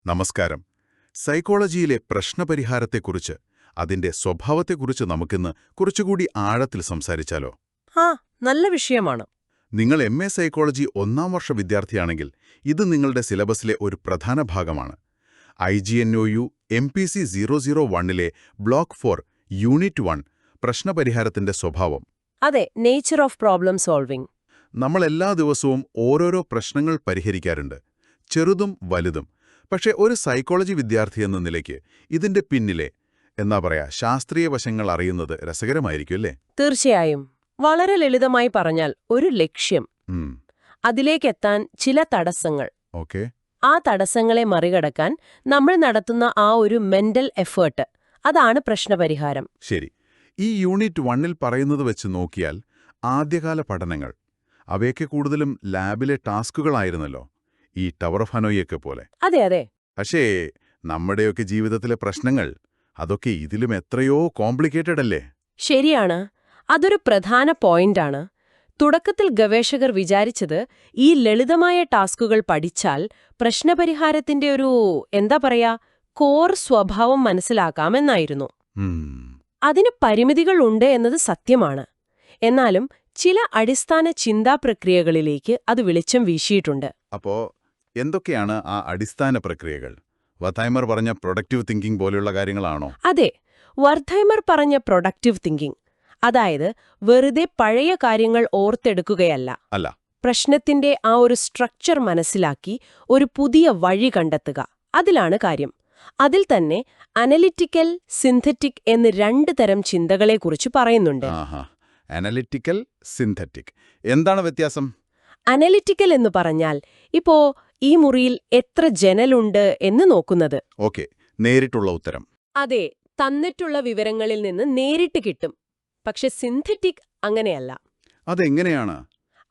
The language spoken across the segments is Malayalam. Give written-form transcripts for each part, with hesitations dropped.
നമസ്കാരം. സൈക്കോളജിയിലെ പ്രശ്നപരിഹാരത്തെക്കുറിച്ച്, അതിന്റെ സ്വഭാവത്തെക്കുറിച്ച് നമുക്കിന്ന് കുറച്ചുകൂടി ആഴത്തിൽ സംസാരിച്ചാലോ? നല്ല വിഷയമാണ്. നിങ്ങൾ എം.എ. സൈക്കോളജി 1ാം വർഷ വിദ്യാർത്ഥിയാണെങ്കിൽ ഇത് നിങ്ങളുടെ സിലബസിലെ ഒരു പ്രധാന ഭാഗമാണ്. IGNOU MPC 001ലെ ബ്ലോക്ക് 4 യൂണിറ്റ് 1 പ്രശ്നപരിഹാരത്തിന്റെ സ്വഭാവം. അതെ, നേച്ചർ ഓഫ് പ്രോബ്ലം സോൾവിംഗ്. നമ്മൾ എല്ലാ ദിവസവും ഓരോരോ പ്രശ്നങ്ങൾ പരിഹരിക്കാറുണ്ട്, ചെറുതും വലുതും. പക്ഷേ ഒരു സൈക്കോളജി വിദ്യാർത്ഥി എന്ന നിലയ്ക്ക് ഇതിന്റെ പിന്നിലെ ശാസ്ത്രീയ വശങ്ങൾ അറിയുന്നത് രസകരമായിരിക്കും അല്ലേ? തീർച്ചയായും. വളരെ ലളിതമായി പറഞ്ഞാൽ ഒരു ലക്ഷ്യം, അതിലേക്കെത്താൻ ചില തടസ്സങ്ങൾ, ആ തടസ്സങ്ങളെ മറികടക്കാൻ നമ്മൾ നടത്തുന്ന ആ ഒരു മെന്റൽ എഫേർട്ട്, അതാണ് പ്രശ്നപരിഹാരം. ശരി. ഈ യൂണിറ്റ് 1ൽ പറയുന്നത് വെച്ച് നോക്കിയാൽ ആദ്യകാല പഠനങ്ങൾ അവയൊക്കെ കൂടുതലും ലാബിലെ ടാസ്കുകളായിരുന്നല്ലോ, ഈ ടവർ ഓഫ് ഹനോയിയൊക്കെ പോലെ. അതെ അതെ. പക്ഷേ നമ്മുടെയൊക്കെ ജീവിതത്തിലെ പ്രശ്നങ്ങൾ അതൊക്കെ ഇതിലും എത്രയോ കോംപ്ലിക്കേറ്റഡ് അല്ലേ? ശരിയാണ്. അതൊരു പ്രധാന പോയിന്റാണ്. തുടക്കത്തിൽ ഗവേഷകർ വിചാരിച്ചത് ഈ ലളിതമായ ടാസ്കുകൾ പഠിച്ചാൽ പ്രശ്നപരിഹാരത്തിന്റെ ഒരു കോർ സ്വഭാവം മനസ്സിലാക്കാമെന്നായിരുന്നു. അതിന് പരിമിതികളുണ്ട് എന്നത് സത്യമാണ്. എന്നാലും ചില അടിസ്ഥാന ചിന്താപ്രക്രിയകളിലേക്ക് അത് വെളിച്ചം വീശിയിട്ടുണ്ട്. അപ്പോ എന്തൊക്കെയാണ് ആ അടിസ്ഥാന പ്രക്രിയകൾ? വർഥൈമർ പറഞ്ഞ പ്രൊഡക്റ്റീവ് തിങ്കിംഗ് പോലെയുള്ള കാര്യങ്ങളാണോ? അതെ, വർഥൈമർ പറഞ്ഞ പ്രൊഡക്റ്റീവ് തിങ്കിംഗ്, അതായത് വെറുതെ പഴയ കാര്യങ്ങൾ ഓർത്തെടുക്കുകയല്ല, പ്രശ്നത്തിന്റെ ആ ഒരു സ്ട്രക്ചർ മനസ്സിലാക്കി ഒരു പുതിയ വഴി കണ്ടെത്തുക, അതിലാണ് കാര്യം. അതിൽ തന്നെ അനലിറ്റിക്കൽ, സിന്തറ്റിക് എന്ന് 2 തരം ചിന്തകളെക്കുറിച്ച് പറയുന്നുണ്ട്. അനലിറ്റിക്കൽ, സിന്തറ്റിക് എന്താണ് വ്യത്യാസം? അനലിറ്റിക്കൽ എന്ന് പറഞ്ഞാൽ ഇപ്പോ ഈ മുറിയിൽ എത്ര ജനലുണ്ട് എന്ന് നോക്കുന്നത്. നേരിട്ടുള്ള ഉത്തരം. അതെ, തന്നിട്ടുള്ള വിവരങ്ങളിൽ നിന്ന് നേരിട്ട് കിട്ടും. പക്ഷെ സിന്തറ്റിക് അങ്ങനെയല്ല. അതെങ്ങനെയാണ്?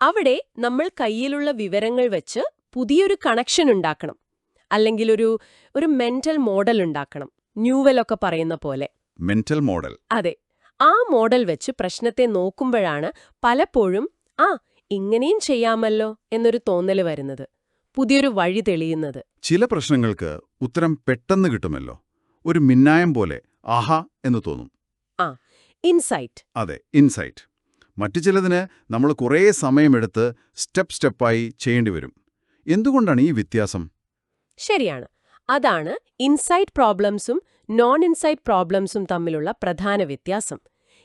അവിടെ നമ്മൾ കയ്യിലുള്ള വിവരങ്ങൾ വെച്ച് പുതിയൊരു കണക്ഷൻ ഉണ്ടാക്കണം, അല്ലെങ്കിൽ ഒരു മെന്റൽ മോഡൽ ഉണ്ടാക്കണം. ന്യൂവലൊക്കെ പറയുന്ന പോലെ മെന്റൽ മോഡൽ. അതെ, ആ മോഡൽ വെച്ച് പ്രശ്നത്തെ നോക്കുമ്പോഴാണ് പലപ്പോഴും ഇങ്ങനെയും ചെയ്യാമല്ലോ എന്നൊരു തോന്നല് വരുന്നത്, പുതിയൊരു വഴി തെളിയുന്നത്. ചില പ്രശ്നങ്ങൾക്ക് ഉത്തരം പെട്ടെന്ന് കിട്ടുമല്ലോ, ഒരു മിന്നായം പോലെ ആഹാ എന്ന് തോന്നും. ഇൻസൈറ്റ്. അതെ, ഇൻസൈറ്റ്. മറ്റു ചിലതിന് നമ്മൾ കുറേ സമയമെടുത്ത് സ്റ്റെപ്പായി ചെയ്യേണ്ടി വരും. എന്തുകൊണ്ടാണ് ഈ വ്യത്യാസം? ശരിയാണ്. അതാണ് ഇൻസൈറ്റ് പ്രോബ്ലംസും നോൺ ഇൻസൈറ്റ് പ്രോബ്ലംസും തമ്മിലുള്ള പ്രധാന വ്യത്യാസം.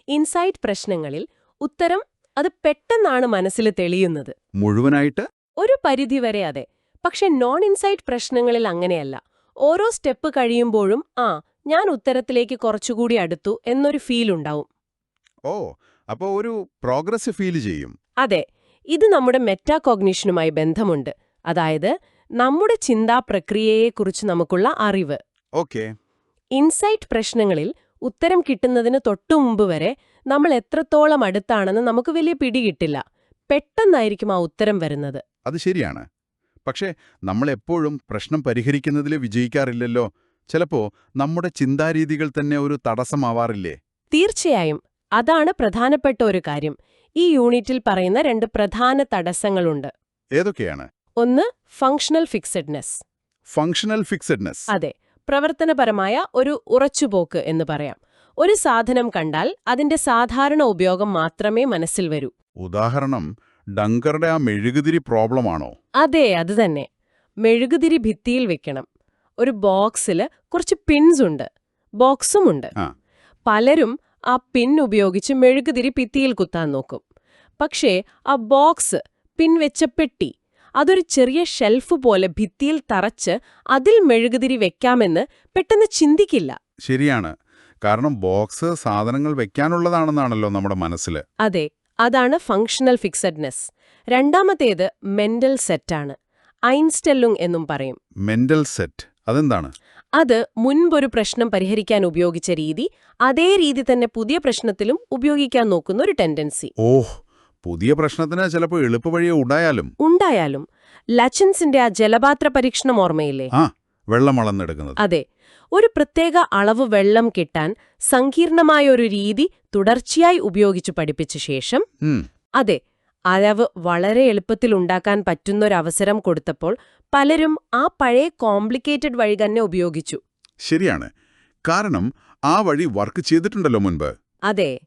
ഇൻസൈറ്റ് പ്രശ്നങ്ങളിൽ ഉത്തരം അത് പെട്ടെന്നാണ് മനസ്സിൽ തെളിയുന്നത്, മുഴുവനായിട്ട്. ഒരു പരിധിവരെ അതെ. പക്ഷെ നോൺ ഇൻസൈറ്റ് പ്രശ്നങ്ങളിൽ അങ്ങനെയല്ല. ഓരോ സ്റ്റെപ്പ് കഴിയുമ്പോഴും ഞാൻ ഉത്തരത്തിലേക്ക് കുറച്ചുകൂടി അടുത്തു എന്നൊരു ഫീൽ ഉണ്ടാവും. അപ്പോൾ ഒരു പ്രോഗ്രസ് ഫീൽ ചെയ്യും. അതെ, ഇത് നമ്മുടെ മെറ്റാകോഗ്നിഷനുമായി ബന്ധമുണ്ട്. അതായത് നമ്മുടെ ചിന്താ പ്രക്രിയയെക്കുറിച്ച് നമുക്കുള്ള അറിവ്. ഇൻസൈറ്റ് പ്രശ്നങ്ങളിൽ ഉത്തരം കിട്ടുന്നതിന് തൊട്ടുമുമ്പ് വരെ നമ്മൾ എത്രത്തോളം അടുത്താണെന്ന് നമുക്ക് വലിയ പിടികിട്ടില്ല. പെട്ടെന്നായിരിക്കും ആ ഉത്തരം വരുന്നത്. അത് ശരിയാണ്. പക്ഷേ നമ്മളെപ്പോഴും പ്രശ്നം പരിഹരിക്കുന്നതിൽ വിജയിക്കാറില്ലല്ലോ. ചിലപ്പോ നമ്മുടെ ചിന്താരീതികൾ തന്നെ ഒരു തടസ്സമാവാറില്ലേ? തീർച്ചയായും. അതാണ് പ്രധാനപ്പെട്ട ഒരു കാര്യം. ഈ യൂണിറ്റിൽ പറയുന്ന 2 പ്രധാന തടസ്സങ്ങളുണ്ട്. ഏതൊക്കെയാണ്? ഒന്ന്, ഫങ്ഷണൽ ഫിക്സഡ്നെസ്. ഫങ്ഷണൽ ഫിക്സഡ്നെസ്. അതെ, പ്രവർത്തനപരമായ ഒരു ഉറച്ചുപോക്ക് എന്ന് പറയാം. ഒരു സാധനം കണ്ടാൽ അതിന്റെ സാധാരണ ഉപയോഗം മാത്രമേ മനസ്സിൽ വരൂ. ഉദാഹരണം, ഡങ്കറുടെ ആ മെഴുകുതിരി പ്രോബ്ലമാണോ? അതെ, അത് തന്നെ. മെഴുകുതിരി ഭിത്തിയിൽ വെക്കണം. ഒരു ബോക്സില് കുറച്ച് പിൻസ് ഉണ്ട്, ബോക്സുമുണ്ട്. പലരും ആ പിൻ ഉപയോഗിച്ച് മെഴുകുതിരി ഭിത്തിയിൽ കുത്താൻ നോക്കും. പക്ഷേ ആ ബോക്സ്, പിൻ വെച്ച പെട്ടി, അതൊരു ചെറിയ ഷെൽഫ് പോലെ ഭിത്തിയിൽ തറച്ച് അതിൽ മെഴുകുതിരി വെക്കാമെന്ന് പെട്ടെന്ന് ചിന്തിക്കില്ല. ശരിയാണ്. കാരണം ബോക്സ് സാധനങ്ങൾ വെക്കാനുള്ളതാണെന്നാണല്ലോ നമ്മുടെ മനസ്സിൽ. അതെ, അതാണ് ഫങ്ഷണൽ ഫിക്സഡ്നെസ്. രണ്ടാമത്തേത് മെന്റൽ സെറ്റാണ്. ഐൻസ്റ്റെല്ലുങ് എന്നും പറയും. മെന്റൽ സെറ്റ് അതെന്താണ്? അത് മുൻപൊരു പ്രശ്നം പരിഹരിക്കാൻ ഉപയോഗിച്ച രീതി അതേ രീതി തന്നെ പുതിയ പ്രശ്നത്തിലും ഉപയോഗിക്കാൻ നോക്കുന്ന ഒരു ടെൻഡൻസി. പുതിയ പ്രശ്നത്തിന് ചിലപ്പോൾ എളുപ്പവഴിയെ ഉണ്ടായാലും. ലച്ചൻസിന്റെ ആ ജലപാത്ര പരീക്ഷണം ഓർമ്മയില്ലേ? വെള്ളം അളന്നെടുക്കുന്നത്. അതെ, ഒരു പ്രത്യേക അളവ് വെള്ളം കിട്ടാൻ സങ്കീർണമായ ഒരു രീതി തുടർച്ചയായി ഉപയോഗിച്ചു പഠിപ്പിച്ച ശേഷം, അതെ, അളവ് വളരെ എളുപ്പത്തിൽ ഉണ്ടാക്കാൻ പറ്റുന്നൊരവസരം കൊടുത്തപ്പോൾ പലരും ആ പഴയ കോംപ്ലിക്കേറ്റഡ് വഴി തന്നെ ഉപയോഗിച്ചു. ശരിയാണ്. കാരണം ആ വഴി വർക്ക് ചെയ്തിട്ടുണ്ടല്ലോ മുൻപ്. അതെ,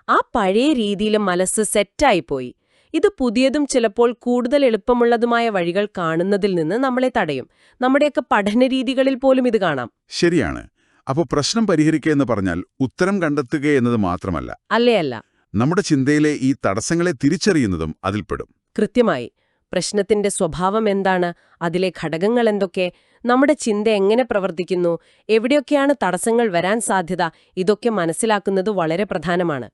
ആ പഴയ രീതിയിൽ മനസ്സ് സെറ്റായിപ്പോയി. ഇത് പുതിയതും ചിലപ്പോൾ കൂടുതൽ എളുപ്പമുള്ളതുമായ വഴികൾ കാണുന്നതിൽ നിന്ന് നമ്മളെ തടയും. നമ്മുടെയൊക്കെ പഠനരീതികളിൽ പോലും ഇത് കാണാം. ശരിയാണ്. അപ്പോൾ പ്രശ്നം പരിഹരിക്കുക എന്ന് പറഞ്ഞാൽ ഉത്തരം കണ്ടെത്തുക എന്നത് മാത്രമല്ല. അല്ല. നമ്മുടെ ചിന്തയിലെ ഈ തടസ്സങ്ങളെ തിരിച്ചറിയുന്നതും അതിൽപ്പെടും. കൃത്യമായി. പ്രശ്നത്തിന്റെ സ്വഭാവം എന്താണ്, അതിലെ ഘടകങ്ങൾ എന്തൊക്കെ, നമ്മുടെ ചിന്ത എങ്ങനെ പ്രവർത്തിക്കുന്നു, എവിടെയൊക്കെയാണ് തടസ്സങ്ങൾ വരാൻ സാധ്യത, ഇതൊക്കെ മനസ്സിലാക്കുന്നത് വളരെ പ്രധാനമാണ്.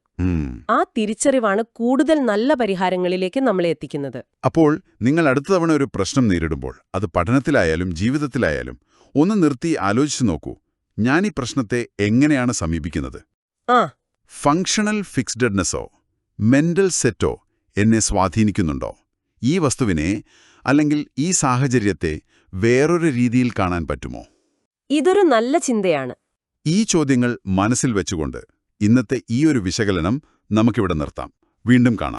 ആ തിരിച്ചറിവാണ് കൂടുതൽ നല്ല പരിഹാരങ്ങളിലേക്ക് നമ്മളെ എത്തിക്കുന്നത്. അപ്പോൾ നിങ്ങൾ അടുത്ത തവണ ഒരു പ്രശ്നം നേരിടുമ്പോൾ, അത് പഠനത്തിലായാലും ജീവിതത്തിലായാലും, ഒന്ന് നിർത്തി ആലോചിച്ചു നോക്കൂ, ഞാൻ ഈ പ്രശ്നത്തെ എങ്ങനെയാണ് സമീപിക്കുന്നത്? ഫങ്ഷണൽ ഫിക്സ്ഡഡ്നെസ്സോ മെന്റൽ സെറ്റോ എന്നെ സ്വാധീനിക്കുന്നുണ്ടോ? ഈ വസ്തുവിനെ അല്ലെങ്കിൽ ഈ സാഹചര്യത്തെ വേറൊരു രീതിയിൽ കാണാൻ പറ്റുമോ? ഇതൊരു നല്ല ചിന്തയാണ്. ഈ ചോദ്യങ്ങൾ മനസ്സിൽ വെച്ചുകൊണ്ട് ഇന്നത്തെ ഈ ഒരു വിശകലനം നമുക്കിവിടെ നിർത്താം. വീണ്ടും കാണാം.